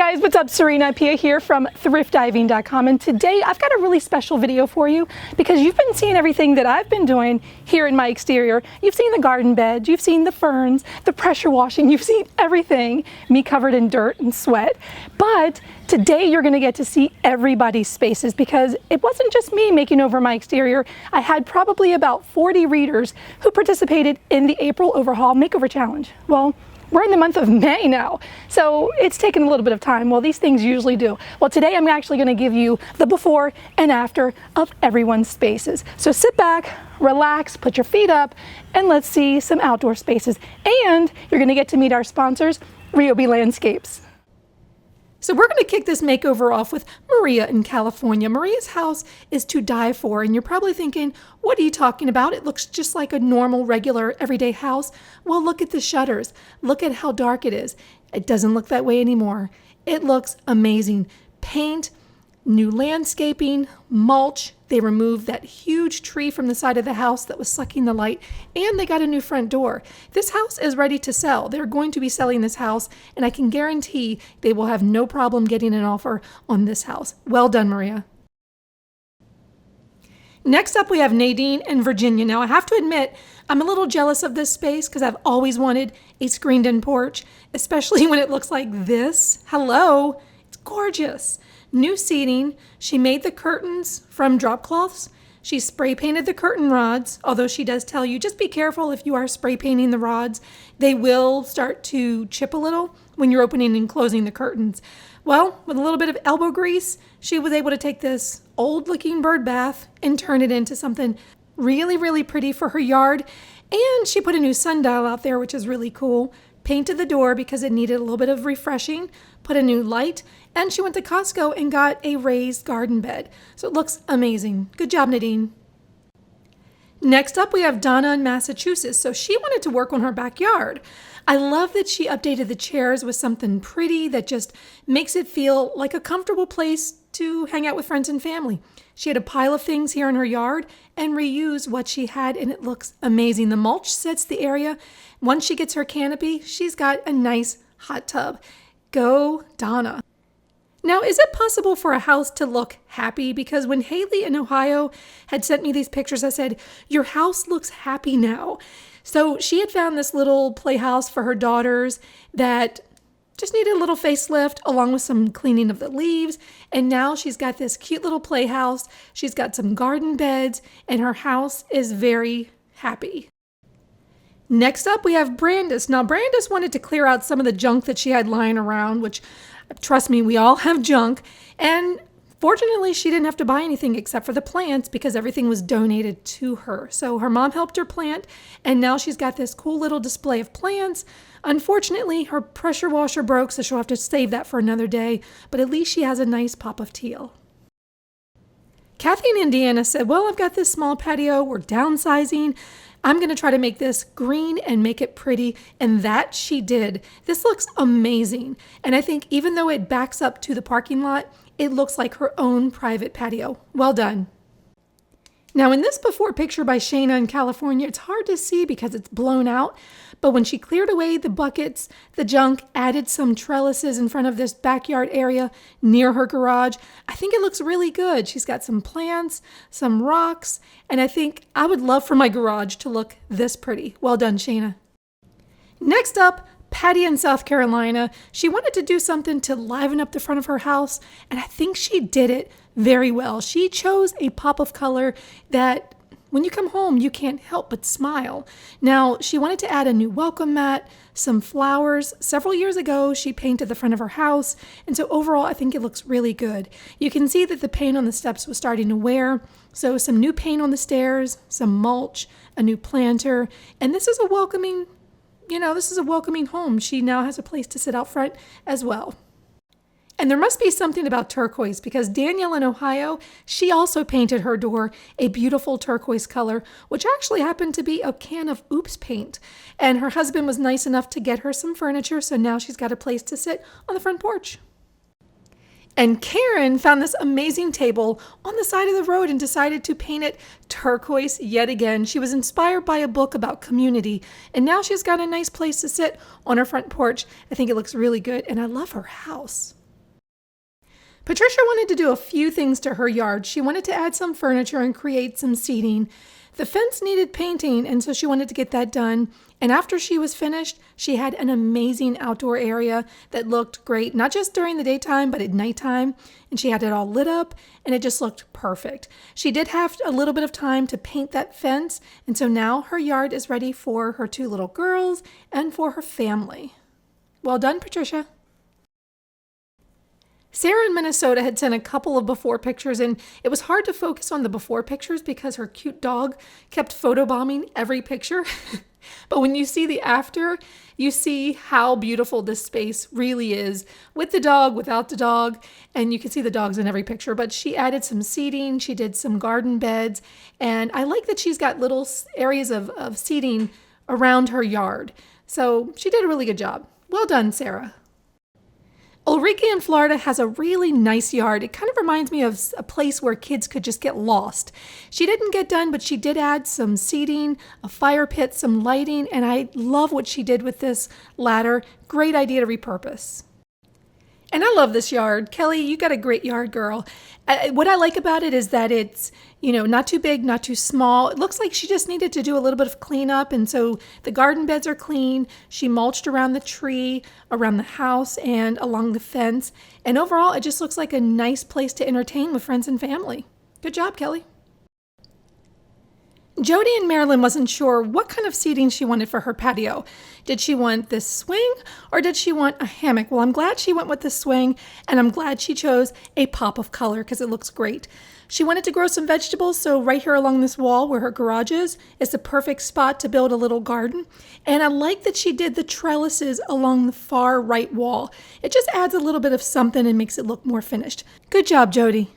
guys, what's up? Serena Appiah here from thriftdiving.com, and today I've got a really special video for you because you've been seeing everything that I've been doing here in my exterior. You've seen the garden beds, you've seen the ferns, the pressure washing, you've seen everything, me covered in dirt and sweat. But today you're going to get to see everybody's spaces because it wasn't just me making over my exterior. I had probably about 40 readers who participated in the April Overhaul Makeover Challenge. Well, we're in the month of May now, so it's taken a little bit of time. Well, these things usually do. Well, today I'm actually going to give you the before and after of everyone's spaces. So sit back, relax, put your feet up, and let's see some outdoor spaces. And you're going to get to meet our sponsors, RYOBI Landscapes. So we're going to kick this makeover off with Maria in California. Maria's house is to die for, and you're probably thinking, what are you talking about? It looks just like a normal, regular, everyday house. Well, look at the shutters. Look at how dark it is. It doesn't look that way anymore. It looks amazing. Paint, new landscaping, mulch. They removed that huge tree from the side of the house that was sucking the light, and they got a new front door. This house is ready to sell. They're going to be selling this house, and I can guarantee they will have no problem getting an offer on this house. Well done, Maria. Next up, we have Nadine and Virginia. Now, I have to admit, I'm a little jealous of this space because I've always wanted a screened-in porch, especially when it looks like this. Hello, it's gorgeous. New seating. She made the curtains from drop cloths. She spray painted the curtain rods, although she does tell you just be careful if you are spray painting the rods. They will start to chip a little when you're opening and closing the curtains. Well, with a little bit of elbow grease, she was able to take this old looking bird bath and turn it into something really, really pretty for her yard. And she put a new sundial out there, which is really cool. Painted the door because it needed a little bit of refreshing, put a new light, and she went to Costco and got a raised garden bed. So it looks amazing. Good job, Nadine. Next up, we have Donna in Massachusetts. So she wanted to work on her backyard. I love that she updated the chairs with something pretty that just makes it feel like a comfortable place to hang out with friends and family. She had a pile of things here in her yard and reused what she had, and it looks amazing. The mulch sets the area. Once she gets her canopy, she's got a nice hot tub. Go, Donna. Now, is it possible for a house to look happy? Because when Haley in Ohio had sent me these pictures, I said, your house looks happy now. So she had found this little playhouse for her daughters that just needed a little facelift along with some cleaning of the leaves. And now she's got this cute little playhouse. She's got some garden beds, and her house is very happy. Next up, we have Brandis. Now, Brandis wanted to clear out some of the junk that she had lying around, which, trust me, we all have junk. And fortunately, she didn't have to buy anything except for the plants because everything was donated to her. So her mom helped her plant, and now she's got this cool little display of plants. Unfortunately, her pressure washer broke, so she'll have to save that for another day, but at least she has a nice pop of teal. Kathy in Indiana said, well, I've got this small patio. We're downsizing. I'm going to try to make this green and make it pretty, and that she did. This looks amazing, and I think even though it backs up to the parking lot, it looks like her own private patio. Well done. Now, in this before picture by Shayna in California, it's hard to see because it's blown out, but when she cleared away the buckets, the junk, added some trellises in front of this backyard area near her garage, I think it looks really good. She's got some plants, some rocks, and I think I would love for my garage to look this pretty. Well done, Shayna. Next up, Patty in South Carolina. She wanted to do something to liven up the front of her house, and I think she did it very well. She chose a pop of color that when you come home, you can't help but smile. Now, she wanted to add a new welcome mat, some flowers. Several years ago, she painted the front of her house, and so overall, I think it looks really good. You can see that the paint on the steps was starting to wear, so some new paint on the stairs, some mulch, a new planter, and this is a welcoming home. She now has a place to sit out front as well. And there must be something about turquoise because Danielle in Ohio, she also painted her door a beautiful turquoise color, which actually happened to be a can of Oops paint. And her husband was nice enough to get her some furniture, so now she's got a place to sit on the front porch. And Karen found this amazing table on the side of the road and decided to paint it turquoise yet again. She was inspired by a book about community, and now she's got a nice place to sit on her front porch. I think it looks really good, and I love her house. Patricia wanted to do a few things to her yard. She wanted to add some furniture and create some seating. The fence needed painting, and so she wanted to get that done. And after she was finished, she had an amazing outdoor area that looked great, not just during the daytime, but at nighttime. And she had it all lit up, and it just looked perfect. She did have a little bit of time to paint that fence, and so now her yard is ready for her 2 little girls and for her family. Well done, Patricia. Sarah in Minnesota had sent a couple of before pictures, and it was hard to focus on the before pictures because her cute dog kept photobombing every picture. But when you see the after, you see how beautiful this space really is, with the dog, without the dog, and you can see the dogs in every picture. But she added some seating, she did some garden beds, and I like that she's got little areas of seating around her yard. So she did a really good job. Well done, Sarah. Ulrike in Florida has a really nice yard. It kind of reminds me of a place where kids could just get lost. She didn't get done, but she did add some seating, a fire pit, some lighting, and I love what she did with this ladder. Great idea to repurpose. And I love this yard. Kellie, you got a great yard, girl. What I like about it is that it's, not too big, not too small. It looks like she just needed to do a little bit of cleanup. And so the garden beds are clean. She mulched around the tree, around the house, and along the fence. And overall, it just looks like a nice place to entertain with friends and family. Good job, Kellie. Jodi in Maryland wasn't sure what kind of seating she wanted for her patio. Did she want this swing or did she want a hammock? Well, I'm glad she went with the swing, and I'm glad she chose a pop of color because it looks great. She wanted to grow some vegetables, so right here along this wall where her garage is the perfect spot to build a little garden. And I like that she did the trellises along the far right wall. It just adds a little bit of something and makes it look more finished. Good job, Jodi.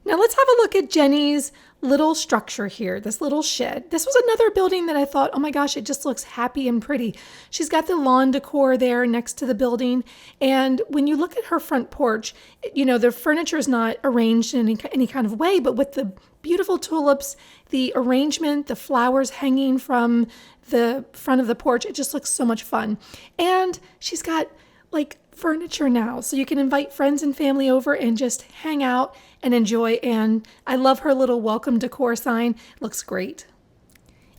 Now let's have a look at Jenny's little structure here, this little shed. This was another building that I thought, oh my gosh, it just looks happy and pretty. She's got the lawn decor there next to the building. And when you look at her front porch, the furniture is not arranged in any kind of way, but with the beautiful tulips, the arrangement, the flowers hanging from the front of the porch, it just looks so much fun. And she's got furniture now, so you can invite friends and family over and just hang out and enjoy. And I love her little welcome decor sign. Looks great.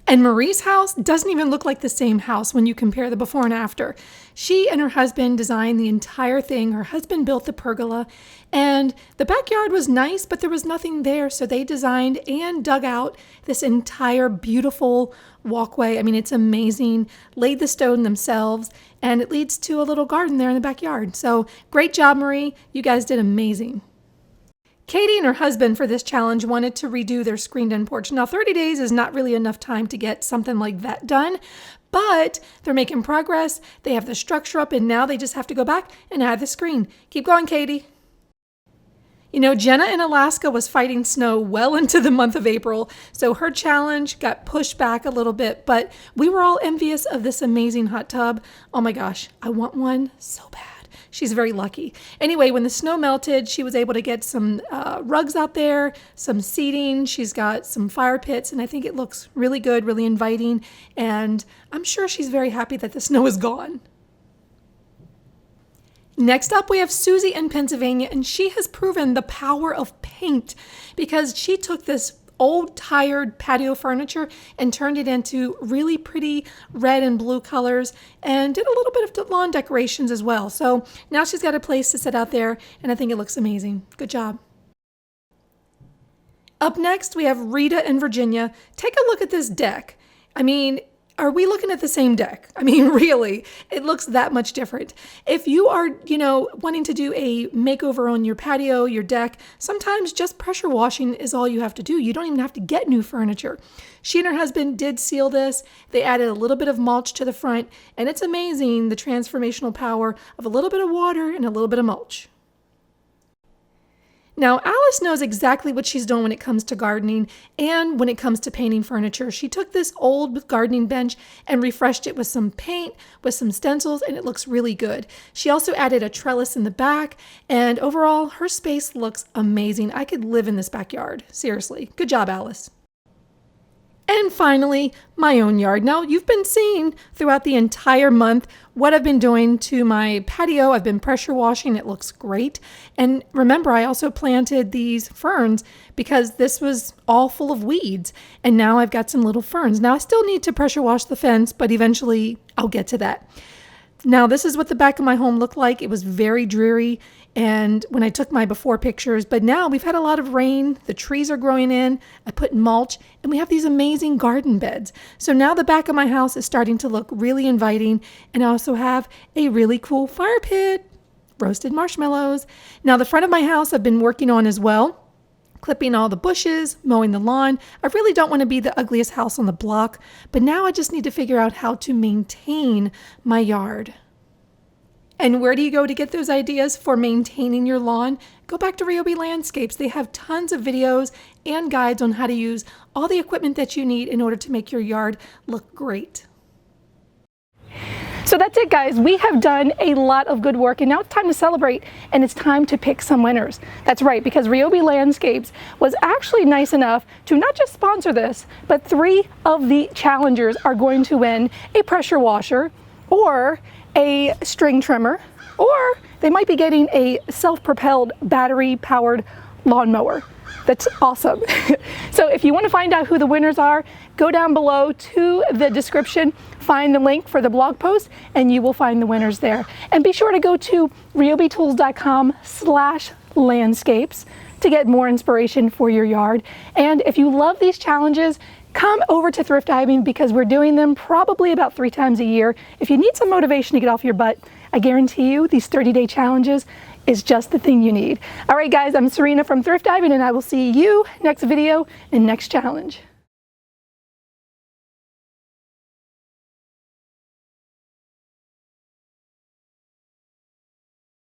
And Marie's house doesn't even look like the same house when you compare the before and after. She and her husband designed the entire thing. Her husband built the pergola, and the backyard was nice, but there was nothing there. So they designed and dug out this entire beautiful walkway. I mean, it's amazing. Laid the stone themselves, and it leads to a little garden there in the backyard. So great job, Marie. You guys did amazing. Katie and her husband for this challenge wanted to redo their screened-in porch. Now, 30 days is not really enough time to get something like that done, but they're making progress. They have the structure up, and now they just have to go back and add the screen. Keep going, Katie. Jenna in Alaska was fighting snow well into the month of April, so her challenge got pushed back a little bit, but we were all envious of this amazing hot tub. Oh my gosh, I want one so bad. She's very lucky. Anyway, when the snow melted, she was able to get some rugs out there, some seating. She's got some fire pits, and I think it looks really good, really inviting, and I'm sure she's very happy that the snow is gone. Next up, we have Susie in Pennsylvania, and she has proven the power of paint because she took this old tired patio furniture and turned it into really pretty red and blue colors and did a little bit of lawn decorations as well. So now she's got a place to sit out there, and I think it looks amazing. Good job. Up next, we have Rita in Virginia. Take a look at this deck. I mean, are we looking at the same deck? I mean, really, it looks that much different. If you are, wanting to do a makeover on your patio, your deck, sometimes just pressure washing is all you have to do. You don't even have to get new furniture. She and her husband did seal this. They added a little bit of mulch to the front, and it's amazing the transformational power of a little bit of water and a little bit of mulch. Now, Alice knows exactly what she's doing when it comes to gardening and when it comes to painting furniture. She took this old gardening bench and refreshed it with some paint, with some stencils, and it looks really good. She also added a trellis in the back, and overall, her space looks amazing. I could live in this backyard. Seriously. Good job, Alice. And finally, my own yard. Now, you've been seeing throughout the entire month what I've been doing to my patio. I've been pressure washing. It looks great. And remember, I also planted these ferns because this was all full of weeds. And now I've got some little ferns. Now, I still need to pressure wash the fence, but eventually I'll get to that. Now, this is what the back of my home looked like. It was very dreary. And when I took my before pictures, but now we've had a lot of rain, the trees are growing in, I put mulch, and we have these amazing garden beds. So now the back of my house is starting to look really inviting, and I also have a really cool fire pit, roasted marshmallows. Now the front of my house I've been working on as well, clipping all the bushes, mowing the lawn. I really don't want to be the ugliest house on the block, but now I just need to figure out how to maintain my yard. And where do you go to get those ideas for maintaining your lawn? Go back to RYOBI Landscapes. They have tons of videos and guides on how to use all the equipment that you need in order to make your yard look great. So that's it, guys. We have done a lot of good work, and now it's time to celebrate, and it's time to pick some winners. That's right, because RYOBI Landscapes was actually nice enough to not just sponsor this, but 3 of the challengers are going to win a pressure washer or a string trimmer, or they might be getting a self-propelled battery-powered lawnmower. That's awesome. So if you want to find out who the winners are, go down below to the description, find the link for the blog post, and you will find the winners there. And be sure to go to ryobitools.com/landscapes to get more inspiration for your yard. And if you love these challenges, come over to Thrift because we're doing them probably about 3 times a year. If you need some motivation to get off your butt, I guarantee you these 30-day challenges is just the thing you need. All right, guys, I'm Serena from Thrift and I will see you next video and next challenge.